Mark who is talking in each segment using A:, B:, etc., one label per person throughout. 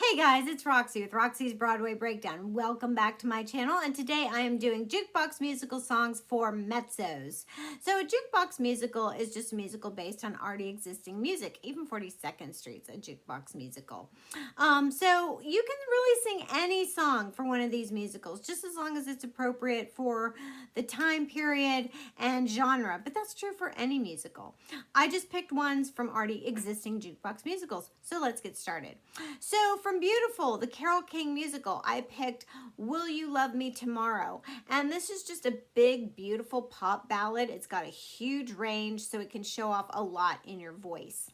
A: Hey guys, it's Roxie with Roxie's Broadway Breakdown. Welcome back to my channel, and today I am doing jukebox musical songs for Mezzos. So a jukebox musical is just a musical based on already existing music. Even 42nd Street's a jukebox musical. So you can really sing any song for one of these musicals, just as long as it's appropriate for the time period and genre, but that's true for any musical. I just picked ones from already existing jukebox musicals, so let's get started. So from Beautiful, the Carole King musical, I picked Will You Love Me Tomorrow? And this is just a big, beautiful pop ballad. It's got a huge range, so it can show off a lot in your voice.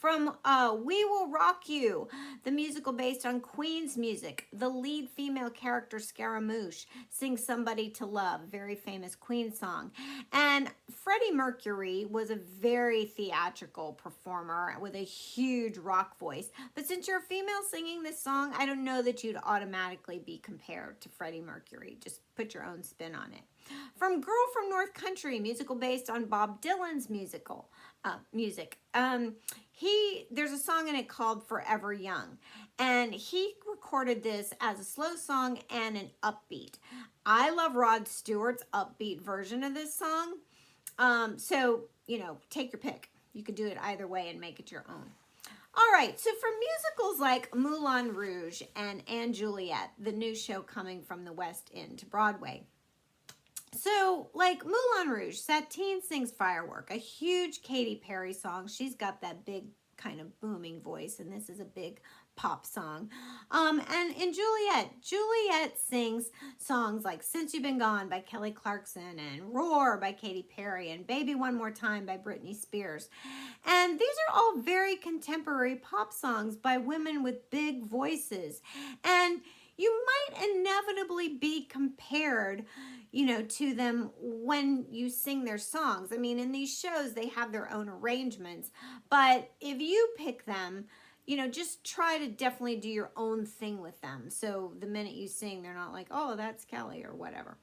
A: From We Will Rock You, the musical based on Queen's music, the lead female character Scaramouche sings Somebody to Love, very famous Queen song. And Freddie Mercury was a very theatrical performer with a huge rock voice. But since you're a female singing this song, I don't know that you'd automatically be compared to Freddie Mercury. Just put your own spin on it. From Girl from North Country, musical based on Bob Dylan's music. There's a song in it called Forever Young, and he recorded this as a slow song and an upbeat. I love Rod Stewart's upbeat version of this song. So, take your pick. You could do it either way and make it your own. All right, so for musicals like Moulin Rouge and Juliet, the new show coming from the West End to Broadway. So, like Moulin Rouge, Satine sings Firework, a huge Katy Perry song. She's got that big kind of booming voice, and this is a big pop song. And in Juliet sings songs like Since You've Been Gone by Kelly Clarkson and Roar by Katy Perry and Baby One More Time by Britney Spears. And these are all very contemporary pop songs by women with big voices. And you might inevitably be compared, to them when you sing their songs. I mean, in these shows, they have their own arrangements. But if you pick them, just try to definitely do your own thing with them. So the minute you sing, they're not like, oh, that's Kelly or whatever.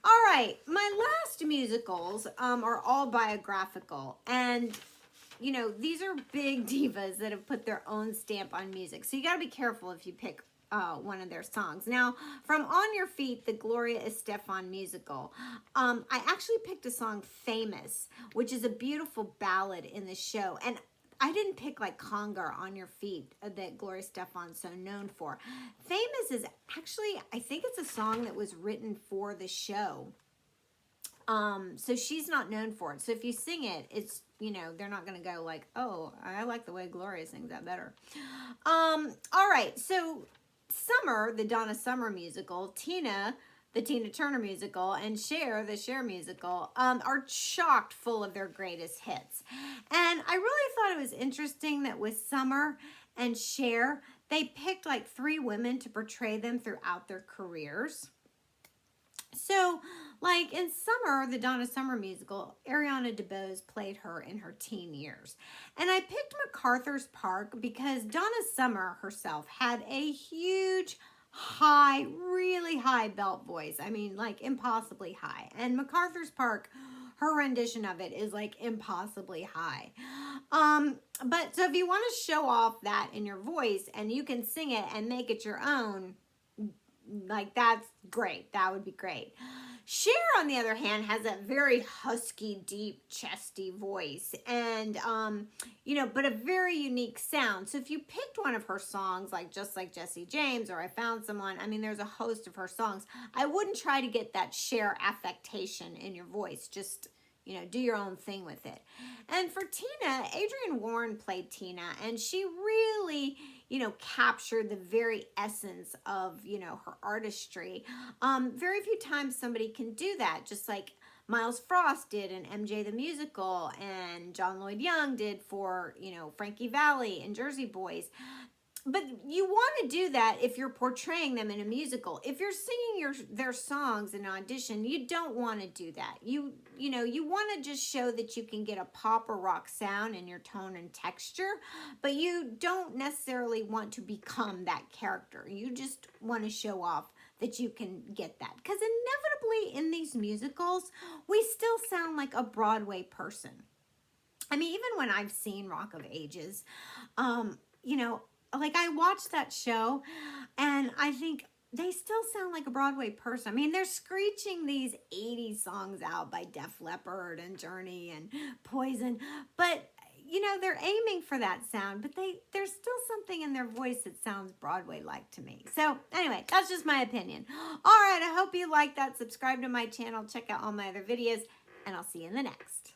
A: All right, my last musicals are all biographical. And these are big divas that have put their own stamp on music. So you got to be careful if you pick one of their songs. Now, from On Your Feet, the Gloria Estefan musical, I actually picked a song, Famous, which is a beautiful ballad in the show. And I didn't pick like Conga, On Your Feet, that Gloria Estefan's so known for. Famous is actually, I think it's a song that was written for the show. So she's not known for it. So if you sing it, it's, they're not going to go like, oh, I like the way Gloria sings that better. All right. So Summer, the Donna Summer musical, Tina, the Tina Turner musical, and Cher, the Cher musical, are chocked full of their greatest hits. And I really thought it was interesting that with Summer and Cher, they picked like 3 women to portray them throughout their careers. So, like in Summer, the Donna Summer musical, Ariana DeBose played her in her teen years. And I picked MacArthur's Park because Donna Summer herself had a huge, high, really high belt voice. I mean, like impossibly high. And MacArthur's Park, her rendition of it is like impossibly high. But so if you want to show off that in your voice and you can sing it and make it your own, like that's great. That would be great. Cher, on the other hand, has a very husky, deep, chesty voice and, but a very unique sound. So if you picked one of her songs, like Just Like Jesse James or I Found Someone, I mean, there's a host of her songs. I wouldn't try to get that Cher affectation in your voice. Just, do your own thing with it. And for Tina, Adrienne Warren played Tina, and she really, captured the very essence of, her artistry. Very few times somebody can do that, just like Myles Frost did in MJ the Musical, and John Lloyd Young did for, Frankie Valli and Jersey Boys. But you want to do that if you're portraying them in a musical. If you're singing their songs in an audition, you don't want to do that. You want to just show that you can get a pop or rock sound in your tone and texture, but you don't necessarily want to become that character. You just want to show off that you can get that. Because inevitably in these musicals, we still sound like a Broadway person. I mean, even when I've seen Rock of Ages, like I watched that show and I think they still sound like a Broadway person. I mean, they're screeching these 80s songs out by Def Leppard and Journey and Poison, but you know, they're aiming for that sound, but there's still something in their voice that sounds Broadway-like to me. So anyway, that's just my opinion. All right, I hope you like that. Subscribe to my channel, check out all my other videos, and I'll see you in the next.